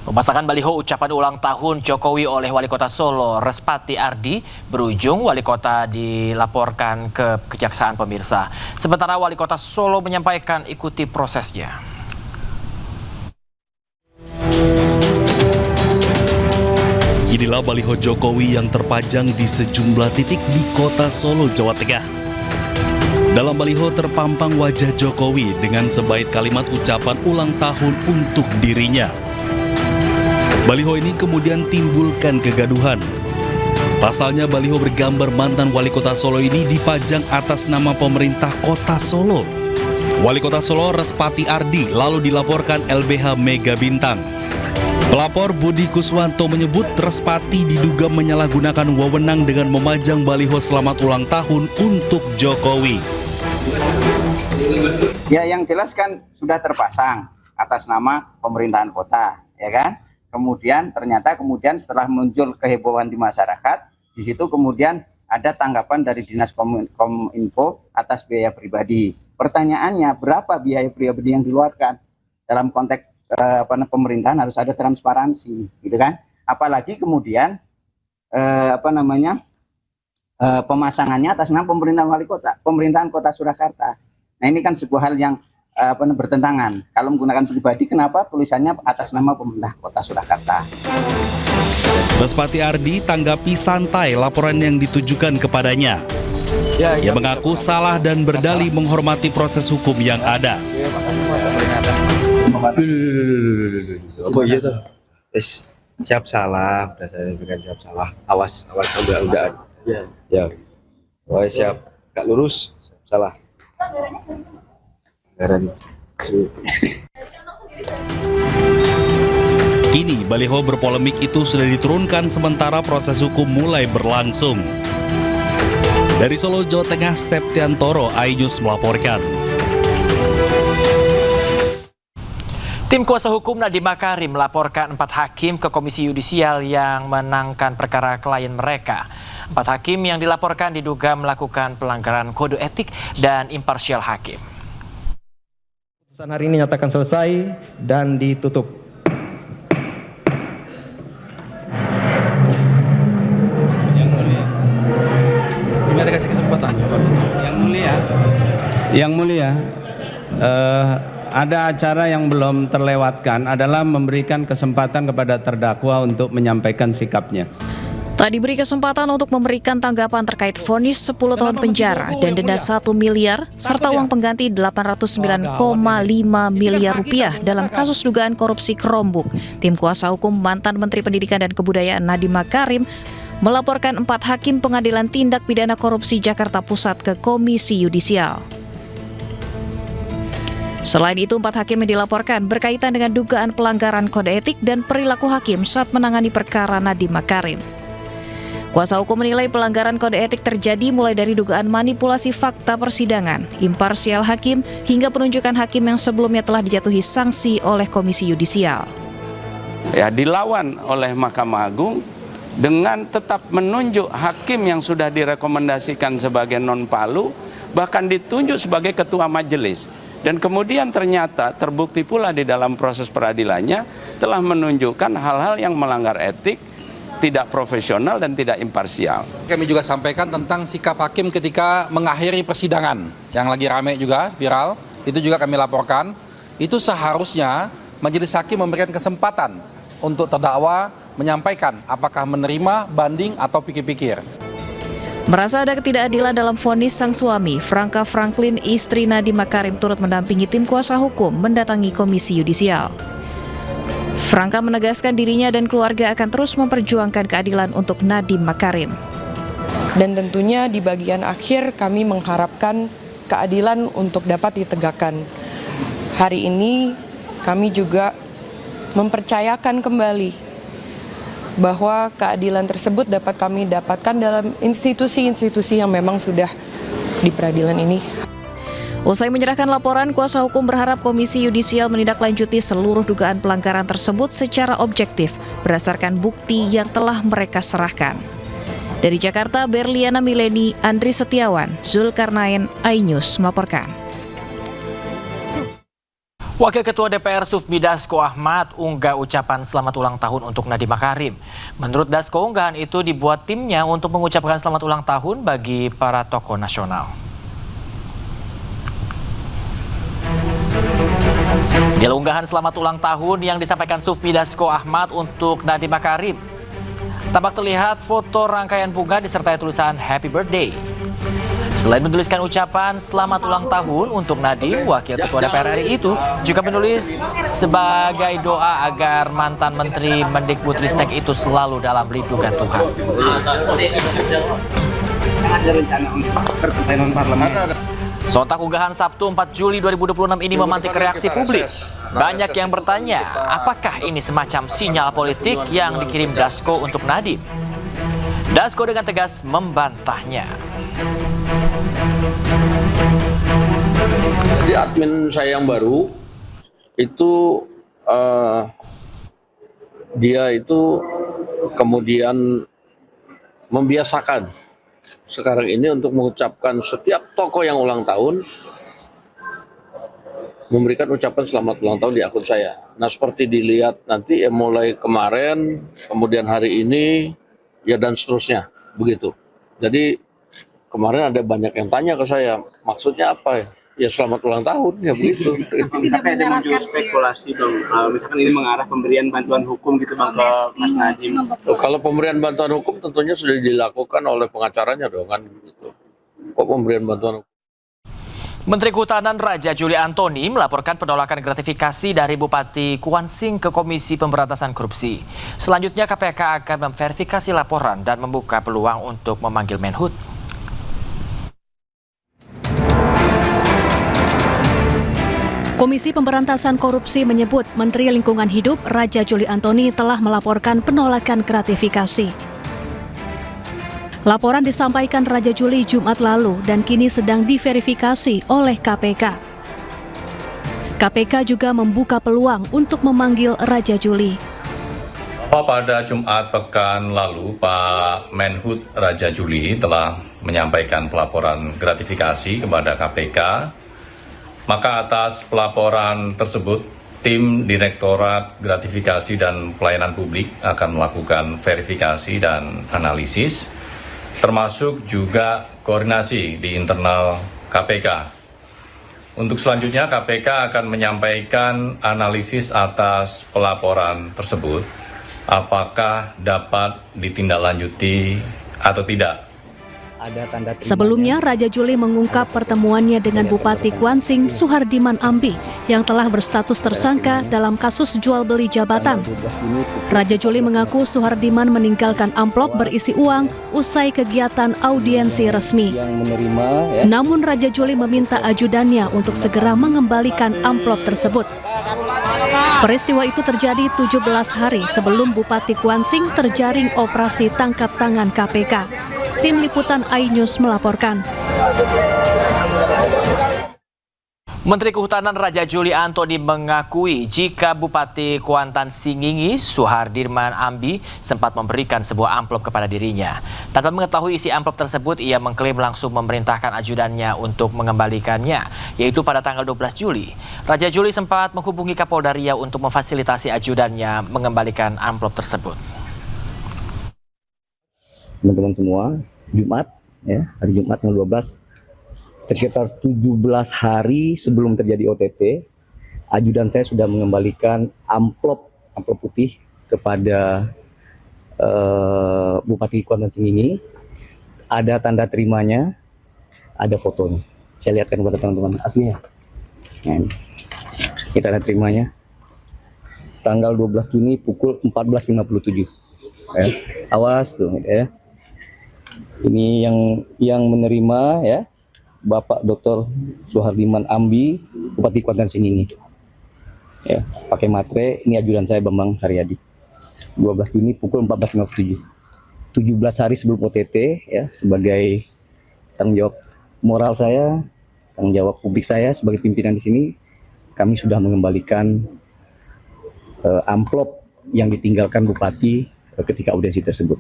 Pemasangan baliho ucapan ulang tahun Jokowi oleh Wali Kota Solo, Respati Ardi, berujung Wali Kota dilaporkan ke Kejaksaan pemirsa. Sementara Wali Kota Solo menyampaikan ikuti prosesnya. Inilah baliho Jokowi yang terpajang di sejumlah titik di Kota Solo, Jawa Tengah. Dalam baliho terpampang wajah Jokowi dengan sebaik kalimat ucapan ulang tahun untuk dirinya. Baliho ini kemudian timbulkan kegaduhan. Pasalnya baliho bergambar mantan Wali Kota Solo ini dipajang atas nama pemerintah Kota Solo. Wali Kota Solo Respati Ardi lalu dilaporkan LBH Mega Bintang. Pelapor Budi Kuswanto menyebut Respati diduga menyalahgunakan wewenang dengan memajang baliho selamat ulang tahun untuk Jokowi. Ya, yang jelas kan sudah terpasang atas nama pemerintahan kota, ya kan? Kemudian ternyata setelah muncul kehebohan di masyarakat, di situ kemudian ada tanggapan dari Dinas Kominfo atas biaya pribadi. Pertanyaannya, berapa biaya pribadi yang dikeluarkan? Dalam konteks pemerintahan harus ada transparansi, gitu kan? Apalagi kemudian pemasangannya atas nama pemerintahan kota Surakarta. Nah, ini kan sebuah hal yang bertentangan. Kalau menggunakan pribadi, kenapa tulisannya atas nama pemerintah kota Surakarta? Respati Ardi tanggapi santai laporan yang ditujukan kepadanya. Ia mengaku salah dan berdalih menghormati proses hukum yang ada. Oh iya tuh, siap salah, udah saya berikan siap salah. Awas udah. Ya, oh siap, gak lurus, siap salah. Kini baliho berpolemik itu sudah diturunkan sementara proses hukum mulai berlangsung. Dari Solo, Jawa Tengah, Septiantoro, iNews melaporkan. Tim kuasa hukum Nadiem Makarim melaporkan 4 hakim ke Komisi Yudisial yang menangkan perkara klien mereka. 4 hakim yang dilaporkan diduga melakukan pelanggaran kode etik dan imparsial hakim. Putusan hari ini nyatakan selesai dan ditutup. Yang mulia, ini ada kasih kesempatan. Yang mulia, ada acara yang belum terlewatkan adalah memberikan kesempatan kepada terdakwa untuk menyampaikan sikapnya. Tak diberi kesempatan untuk memberikan tanggapan terkait vonis 10 tahun penjara dan denda 1 miliar serta uang pengganti 809,5 miliar rupiah dalam kasus dugaan korupsi Chromebook. Tim kuasa hukum mantan Menteri Pendidikan dan Kebudayaan Nadiem Makarim melaporkan 4 hakim Pengadilan Tindak Pidana Korupsi Jakarta Pusat ke Komisi Yudisial. Selain itu, 4 hakim yang dilaporkan berkaitan dengan dugaan pelanggaran kode etik dan perilaku hakim saat menangani perkara Nadiem Makarim. Kuasa hukum menilai pelanggaran kode etik terjadi mulai dari dugaan manipulasi fakta persidangan, imparsial hakim, hingga penunjukan hakim yang sebelumnya telah dijatuhi sanksi oleh Komisi Yudisial. Ya, dilawan oleh Mahkamah Agung dengan tetap menunjuk hakim yang sudah direkomendasikan sebagai non-palu, bahkan ditunjuk sebagai ketua majelis. Dan kemudian ternyata terbukti pula di dalam proses peradilannya telah menunjukkan hal-hal yang melanggar etik, tidak profesional dan tidak imparsial. Kami juga sampaikan tentang sikap hakim ketika mengakhiri persidangan yang lagi ramai juga viral, itu juga kami laporkan. Itu seharusnya majelis hakim memberikan kesempatan untuk terdakwa menyampaikan apakah menerima, banding atau pikir-pikir. Merasa ada ketidakadilan dalam vonis sang suami, Franka Franklin, istri Nadiem Makarim turut mendampingi tim kuasa hukum mendatangi Komisi Yudisial. Franka menegaskan dirinya dan keluarga akan terus memperjuangkan keadilan untuk Nadiem Makarim. Dan tentunya di bagian akhir kami mengharapkan keadilan untuk dapat ditegakkan. Hari ini kami juga mempercayakan kembali bahwa keadilan tersebut dapat kami dapatkan dalam institusi-institusi yang memang sudah di peradilan ini. Usai menyerahkan laporan, kuasa hukum berharap Komisi Yudisial menindaklanjuti seluruh dugaan pelanggaran tersebut secara objektif berdasarkan bukti yang telah mereka serahkan. Dari Jakarta, Berliana Mileni, Andri Setiawan, Zulkarnain, iNews melaporkan. Wakil Ketua DPR Sufmi Dasko Ahmad unggah ucapan selamat ulang tahun untuk Nadiem Makarim. Menurut Dasko, unggahan itu dibuat timnya untuk mengucapkan selamat ulang tahun bagi para tokoh nasional. Di unggahan selamat ulang tahun yang disampaikan Sufmi Dasko Ahmad untuk Nadiem Makarim, tampak terlihat foto rangkaian bunga disertai tulisan Happy Birthday. Selain menuliskan ucapan selamat ulang tahun untuk Nadiem, Wakil Ketua DPR RI itu juga menulis sebagai doa agar mantan Menteri Mendikbudristek itu selalu dalam lindungan Tuhan. Sontak unggahan Sabtu 4 Juli 2026 ini memantik reaksi publik. Banyak yang bertanya, apakah ini semacam sinyal politik yang dikirim Dasko untuk Nadiem? Dasko dengan tegas membantahnya. Jadi admin saya yang baru itu dia itu kemudian membiasakan sekarang ini untuk mengucapkan setiap tokoh yang ulang tahun memberikan ucapan selamat ulang tahun di akun saya. Nah, seperti dilihat nanti ya, mulai kemarin, kemudian hari ini, ya dan seterusnya begitu. Jadi kemarin ada banyak yang tanya ke saya, maksudnya apa ya? Ya selamat ulang tahun, ya begitu. Tapi ada muncul spekulasi dong, misalkan ini mengarah pemberian bantuan hukum gitu Bang ke Mas Nadiem. Kalau pemberian bantuan hukum tentunya sudah dilakukan oleh pengacaranya dong kan gitu. Kok pemberian bantuan hukum? Menteri Kehutanan Raja Juli Antoni melaporkan penolakan gratifikasi dari Bupati Kuansing ke Komisi Pemberantasan Korupsi. Selanjutnya KPK akan memverifikasi laporan dan membuka peluang untuk memanggil Menhut. Komisi Pemberantasan Korupsi menyebut Menteri Lingkungan Hidup Raja Juli Antoni telah melaporkan penolakan gratifikasi. Laporan disampaikan Raja Juli Jumat lalu dan kini sedang diverifikasi oleh KPK. KPK juga membuka peluang untuk memanggil Raja Juli. Pada Jumat pekan lalu, Pak Menhut Raja Juli telah menyampaikan pelaporan gratifikasi kepada KPK. Maka atas pelaporan tersebut, tim Direktorat Gratifikasi dan Pelayanan Publik akan melakukan verifikasi dan analisis, termasuk juga koordinasi di internal KPK. Untuk selanjutnya, KPK akan menyampaikan analisis atas pelaporan tersebut, apakah dapat ditindaklanjuti atau tidak. Sebelumnya, Raja Juli mengungkap pertemuannya dengan Bupati Kuansing Suhardiman Ambi yang telah berstatus tersangka dalam kasus jual beli jabatan. Raja Juli mengaku Suhardiman meninggalkan amplop berisi uang usai kegiatan audiensi resmi. Namun Raja Juli meminta ajudannya untuk segera mengembalikan amplop tersebut. Peristiwa itu terjadi 17 hari sebelum Bupati Kuansing terjaring operasi tangkap tangan KPK. Tim Liputan iNews melaporkan. Menteri Kehutanan Raja Juli Antoni mengakui jika Bupati Kuantan Singingi Suhardiman Ambi sempat memberikan sebuah amplop kepada dirinya. Tanpa mengetahui isi amplop tersebut, ia mengklaim langsung memerintahkan ajudannya untuk mengembalikannya, yaitu pada tanggal 12 Juli. Raja Juli sempat menghubungi Kapolda Riau untuk memfasilitasi ajudannya mengembalikan amplop tersebut. Teman-teman semua, Jumat, ya, hari Jumat tanggal 12, sekitar 17 hari sebelum terjadi OTT, ajudan saya sudah mengembalikan amplop putih kepada Bupati Kuantan Singingi. Ada tanda terimanya, ada fotonya. Saya lihatkan kepada teman-teman aslinya. Nah, ini tanda terimanya. Tanggal 12 Juni pukul 14.57. Ya. Awas tuh, ya. Ini yang menerima, ya, Bapak Dr. Suhardiman Ambi, Bupati Kuantan Singingi. Ya, pakai matre. Ini ajudan saya Bambang Haryadi. 12 Juni pukul 14.57. 17 hari sebelum OTT, ya, sebagai tanggung jawab moral saya, tanggung jawab publik saya sebagai pimpinan di sini, kami sudah mengembalikan amplop yang ditinggalkan Bupati ketika audiensi tersebut.